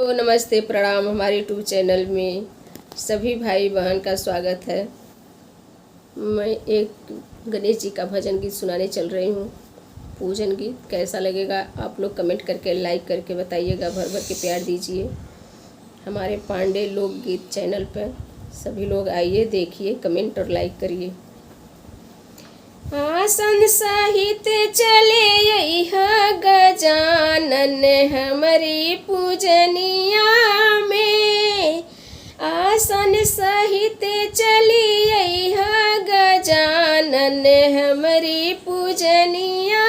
तो नमस्ते प्रणाम। हमारे यूट्यूब चैनल में सभी भाई बहन का स्वागत है। मैं एक गणेश जी का भजन गीत सुनाने चल रही हूँ। पूजन गीत कैसा लगेगा आप लोग कमेंट करके लाइक करके बताइएगा, भर भर के प्यार दीजिए हमारे पांडे लोकगीत चैनल पर। सभी लोग आइए, देखिए, कमेंट और लाइक करिए। आसन सहित चले यह गजानन हमारी पूजनिया में। आसन सहित चली यह गजानन हमारी पूजनिया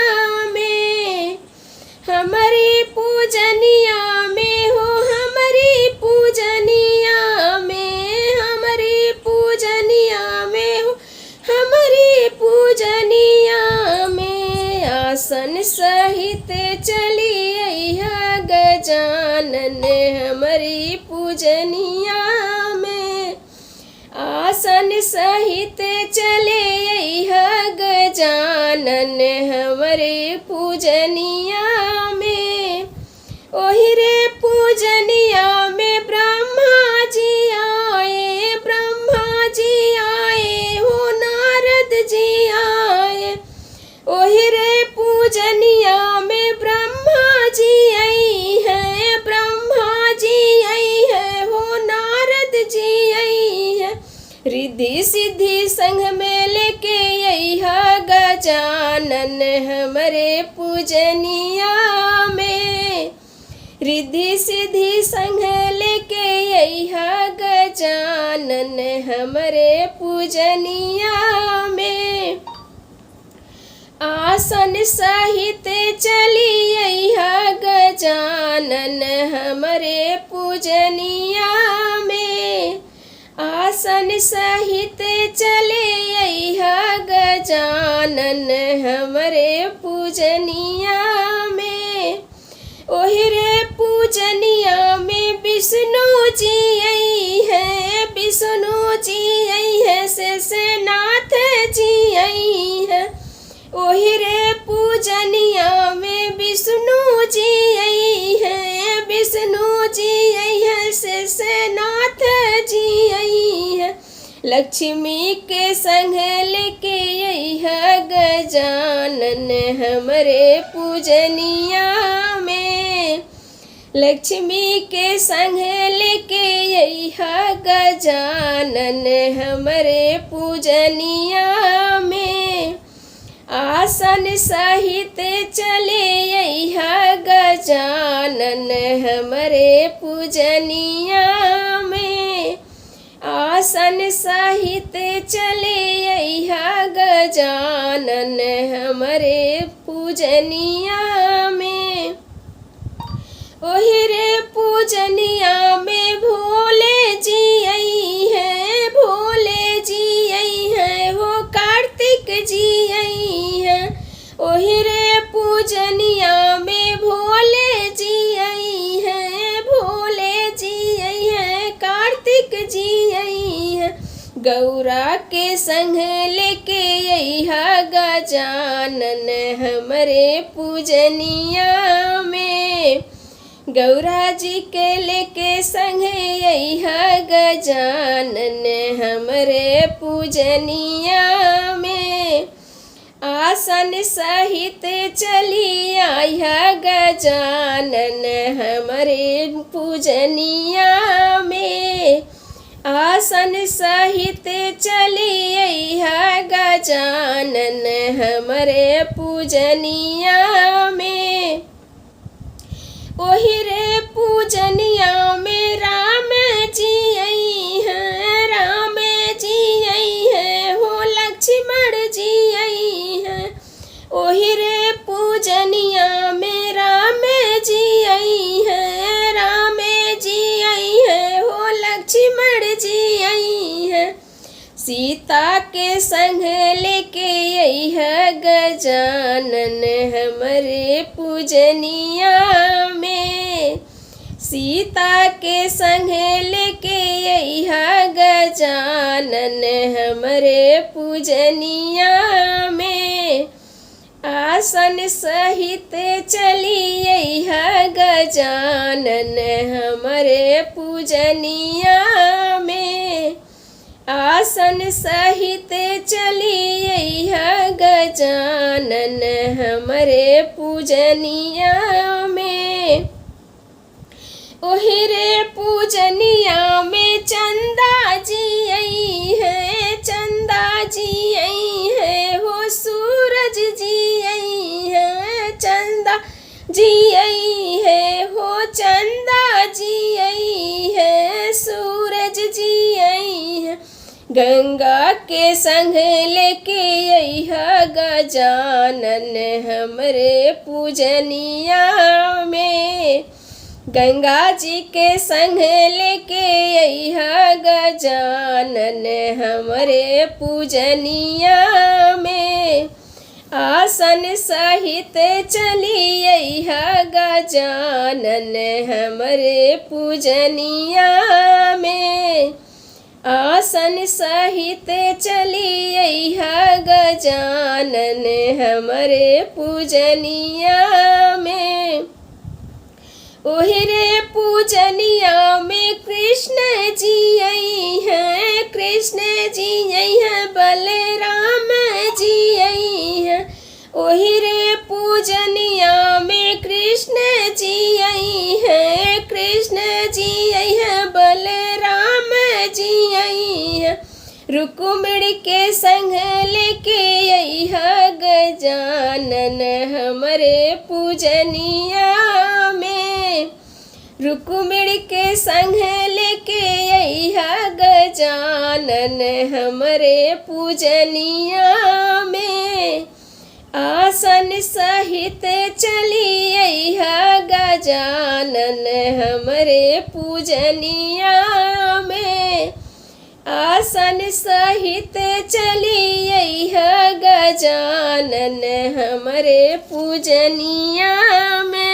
में। हमारी पूजनिया में हो, हमारी पूजनिया में, हमारी पूजनिया में हो, हमारी पूजनिया में। आसन सहित चली यह गजानन हमारी पूजनिया में। आसन सहित चले यह गजानन हमारे पूजनिया में। ओहि रे पूजनिया में ब्रह्मा जी आए, ब्रह्मा जी आए हो, नारद जी आए। ओहि रे पूजनिया में ब्रह्मा जी आई है, ब्रह्मा जी आई है हो, नारद जी आई है। रिद्धि सिद्धि संग में लेके यह गजानन हमारे पूजनिया में। रिद्धि सिद्धि संग लेके यह गजानन हमारे पूजनिया में। आसन सहित चली यह गजानन हमारे पूजनिया में। आसन सहित चले यह गजानन हमारे पूजनिया में। ओहि रे पूजनिया में विष्णु जी आई है, विष्णु जी आई है, शेषनाथ जी आई है। ओहि रे पूजनिया में विष्णु जी आई है, विष्णु जी आई है, शेषनाथ जी आई है। लक्ष्मी के संग लेके यह गजानन हमारे पूजनिया में। लक्ष्मी के संग लेके यह गजानन हमारे पूजनिया में। आसन सहित चले यह गजानन हमारे पूजनिया में। आसन सहित चले यह गजानन हमारे पूजनिया में। ओहि रे पूजनिया में भोले जी आई है, भोले जी आई है हो, कार्तिक जी आई है। ओहि रे पूजनिया में भोले जी आई है, भोले जी आई है, कार्तिक जी आई है। गौरा के संग लेके यह गजानन हमारे पूजनिया में। गौरा जी के लेके संग यह गजानन हमारे पूजनिया में। आसन सहित चली यह गजानन हमारे पूजनिया में। आसन सहित चली यह गजानन हमारे पूजनिया में। ओहि रे पूजनिया में राम जी आई है, राम जी आई है हो, लक्ष्मण जी आई है। ओहि रे पूजनिया में राम जी आई है, राम जी आई है हो, लक्ष्मण जी आई है। सीता के संग लेके यह गजानन हमारे पूजनिया में। सीता के संग लेके यह गजानन हमारे पूजनिया में। आसन सहित चलिए गजानन हमरे पूजनिया में। आसन सहित चलिए गजानन हमरे पूजनिया में। ओहिरे पूजनिया में चंदा जी आई है, चंदा जी आई है हो, सूरज जी आई है, चंदा जी आई है हो, चंदा जी आई है, सूरज जी आई है। गंगा के संग लेके आई है गजानन हमरे पूजनिया में। गंगा जी के संग लेके आई है गजानन हमरे पूजनिया में। आसन सहित चली आई है गजानन हमरे पूजनिया में। आसन सहित चली आई है गजानन हमरे पूजनिया में। ओहिरे पूजनिया में कृष्ण जी आई हैं, कृष्ण जी आई हैं, बलराम जी आई हैं। ओहिरे पूजनिया में कृष्ण जी आई हैं, कृष्ण जी आई हैं, बलराम जी आई हैं। रुक्मिणी के संग लेके आई है गजानन हमरे पूजनिया में। रुक्मिणी के संग लेके आई है गजानन हमरे पूजनिया में। आसन सहित चली आई है गजानन हमरे पूजनिया में। आसन सहित चली आई है गजानन हमरे पूजनिया में।